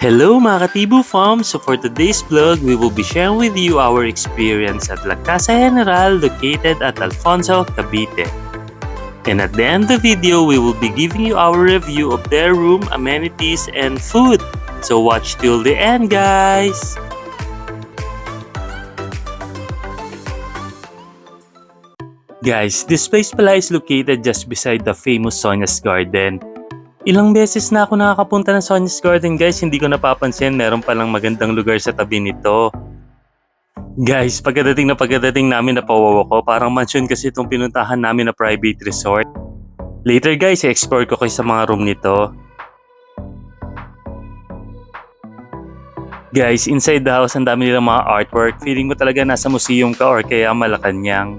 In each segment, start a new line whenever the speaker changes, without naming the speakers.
Hello mga Katibu Fam! So for today's vlog, we will be sharing with you our experience at La Casa General located at Alfonso, Cavite. And at the end of the video, we will be giving you our review of their room, amenities, and food. So watch till the end, guys! Guys, this place pala is located just beside the famous Sonia's Garden. Ilang beses na ako nakakapunta ng Sonia's Garden, guys, hindi ko napapansin meron palang magandang lugar sa tabi nito. Guys, pagkadating namin napawawa ko, parang mansion kasi itong pinuntahan namin na private resort. Later guys, i-explore ko kayo sa mga room nito. Guys, inside the house ang dami nilang mga artwork. Feeling mo talaga nasa museum ka or kaya Malacanang.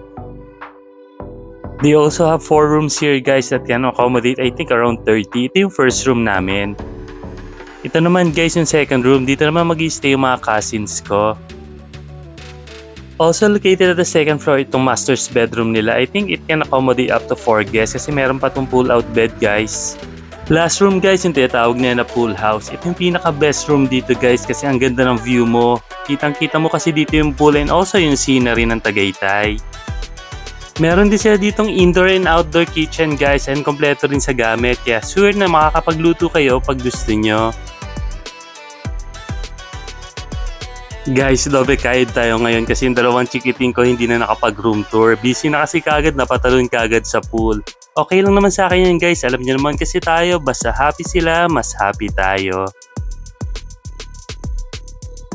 They also have 4 rooms here guys that can accommodate I think around 30. Ito yung first room namin. Ito naman guys yung second room. Dito naman mag-i-stay yung mga cousins ko. Also located at the second floor itong master's bedroom nila. I think it can accommodate up to 4 guests kasi meron pa itong pull-out bed guys. Last room guys yung tinatawag niya na pool house. Ito yung pinaka best room dito guys kasi ang ganda ng view mo. Kitang-kita mo kasi dito yung pool and also yung scenery ng Tagaytay. Meron din sila ditong indoor and outdoor kitchen guys and kompleto rin sa gamit kaya sure na makakapagluto kayo pag gusto nyo. Guys, doble kayod tayo ngayon kasi yung dalawang chikiting ko hindi na nakapag room tour. Busy na kasi kagad, napatalon kagad sa pool. Okay lang naman sa akin yan guys, alam nyo naman kasi tayo, basta happy sila, mas happy tayo.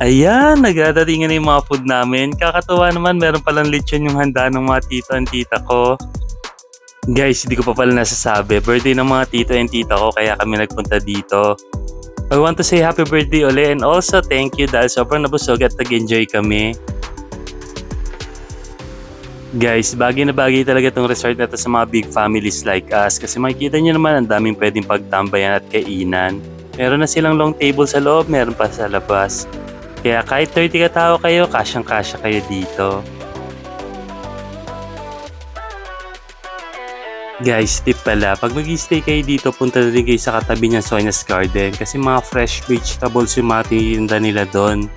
Ayan, nagdadatingan na yung mga food namin. Kakatuwa naman, meron palang lechon yung handa ng mga tito and tita ko. Guys, hindi ko pa pala nasasabi. Birthday ng mga tito and tita ko kaya kami nagpunta dito. I want to say happy birthday uli and also thank you dahil sobrang nabusog at nag-enjoy kami. Guys, bagay na bagay talaga itong resort na to sa mga big families like us kasi makikita nyo naman ang daming pwedeng pagtambayan at kainan. Meron na silang long table sa loob, meron pa sa labas. Kaya kahit 30 katao kayo, kasyang-kasya kayo dito. Guys, tip pala, pag mag-stay kayo dito, punta na rin kayo sa katabi ng Sonia's Garden kasi mga fresh vegetables yung mga tininda nila doon.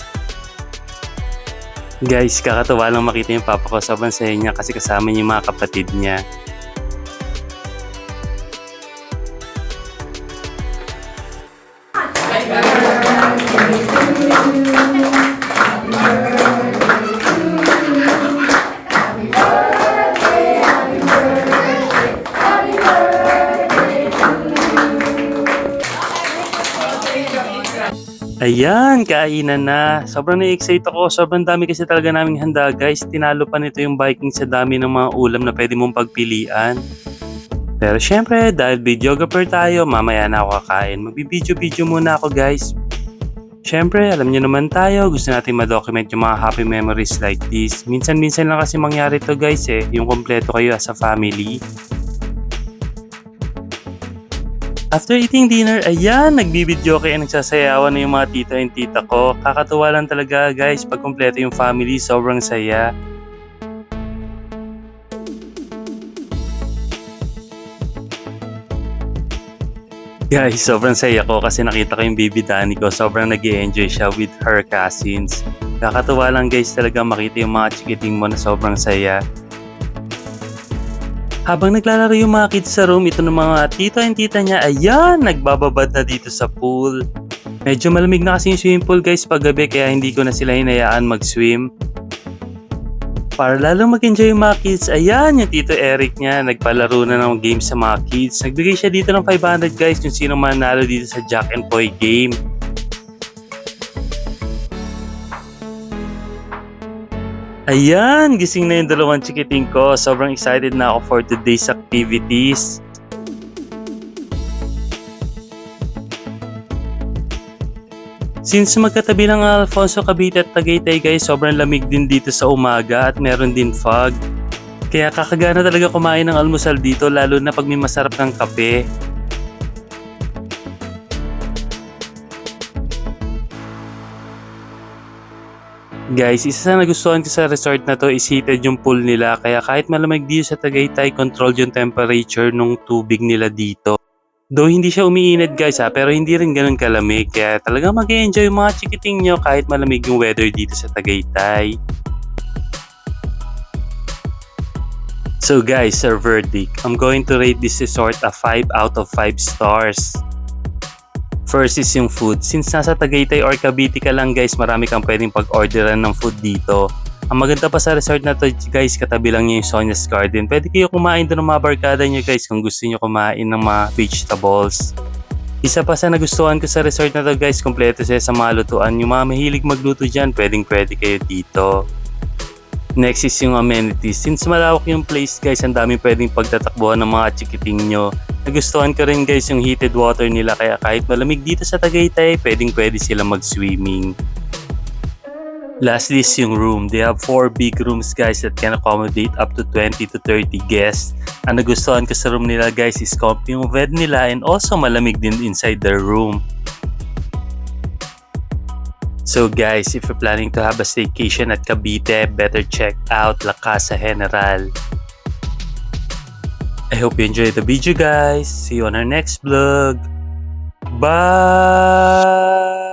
Guys, kakatuwa lang makita yung papa ko, sobrang saya niya kasi kasama niya yung mga kapatid niya. Ayan, kainan na. Sobrang na-excite ako. Sobrang dami kasi talaga naming handa guys. Tinalo pa nito yung Viking sa dami ng mga ulam na pwede mong pagpilian. Pero syempre, dahil videographer tayo, mamaya na ako kakain. Magbibideo-video muna ako guys. Syempre, alam niyo naman tayo, gusto natin ma-document yung mga happy memories like this. Minsan-minsan lang kasi mangyari to guys yung kompleto kayo as a family. After eating dinner, ayan, nagbibideo kayo nagsasayawan na yung mga tito and tita ko. Kakatuwa lang talaga guys, pag kompleto yung family, sobrang saya. Guys, sobrang saya ko kasi nakita ko yung baby Dani ko. Sobrang nag-i-enjoy siya with her cousins. Kakatuwa lang guys talaga makita yung mga chikiting mo na sobrang saya. Habang naglalaro yung mga kids sa room, ito ng mga tito and tita niya, ayan, nagbababad na dito sa pool. Medyo malamig na kasi yung swimming pool guys paggabi kaya hindi ko na sila hinayaan mag-swim. Para lalong mag-enjoy yung mga kids, ayan, yung tito Eric niya, nagpalaro na ng games sa mga kids. Nagbigay siya dito ng 500 guys kung sino manalo dito sa Jack and Poy game. Ayan, gising na yung dalawang chikiting ko. Sobrang excited na ako for today's activities. Since magkatabi ng Alfonso, Cavite at Tagaytay guys, sobrang lamig din dito sa umaga at meron din fog. Kaya kakagana talaga kumain ng almusal dito lalo na pag may masarap ng kape. Guys, isa sa nagustuhan ko sa resort na to is heated yung pool nila kaya kahit malamig dito sa Tagaytay, controlled yung temperature ng tubig nila dito. Though hindi siya umiinit guys pero hindi rin ganun kalamig kaya talagang mag-enjoy yung mga chikiting nyo kahit malamig yung weather dito sa Tagaytay. So guys, our verdict. I'm going to rate this resort a 5 out of 5 stars. First is yung food. Since nasa Tagaytay or Cavite ka lang guys, marami kang pwedeng pag-orderan ng food dito. Ang maganda pa sa resort na to guys, katabi lang niya yung Sonia's Garden. Pwede kayo kumain doon ng mga barkada nyo guys kung gusto nyo kumain ng mga vegetables. Isa pa sa nagustuhan ko sa resort na to guys, kompleto siya sa mga lutuan. Yung mga mahilig magluto dyan, pwede kayo dito. Next is yung amenities. Since malawak yung place guys, ang daming pwedeng pagtatakbuhan ng mga chikiting nyo. Nagustuhan ko rin guys yung heated water nila kaya kahit malamig dito sa Tagaytay, pwede sila mag-swimming. Lastly is yung room. They have 4 big rooms guys that can accommodate up to 20 to 30 guests. Ang nagustuhan ko sa room nila guys is comfy yung bed nila and also malamig din inside their room. So guys, if you're planning to have a staycation at Cavite, better check out La Casa General. I hope you enjoyed the video guys. See you on our next vlog. Bye!